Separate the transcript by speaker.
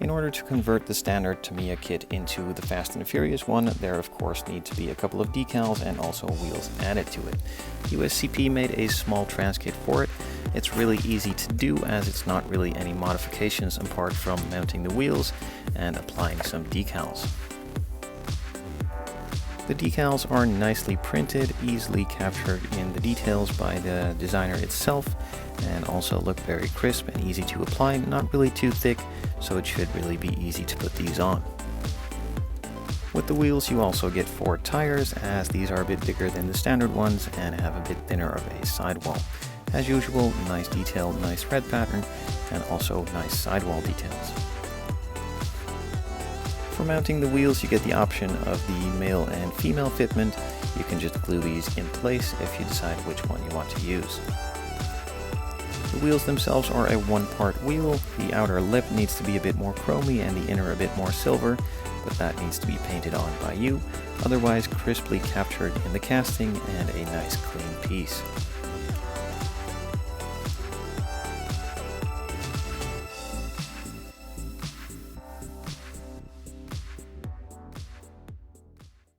Speaker 1: In order to convert the standard Tamiya kit into the Fast and the Furious one, there of course need to be a couple of decals and also wheels added to it. USCP made a small trans kit for it. It's really easy to do as it's not really any modifications apart from mounting the wheels and applying some decals. The decals are nicely printed, easily captured in the details by the designer itself, and also look very crisp and easy to apply, not really too thick, so it should really be easy to put these on. With the wheels you also get 4 tires, as these are a bit bigger than the standard ones and have a bit thinner of a sidewall. As usual, nice detail, nice red pattern, and also nice sidewall details. For mounting the wheels you get the option of the male and female fitment. You can just glue these in place if you decide which one you want to use. The wheels themselves are a one-part wheel. The outer lip needs to be a bit more chromy and the inner a bit more silver, but that needs to be painted on by you. Otherwise crisply captured in the casting and a nice clean piece.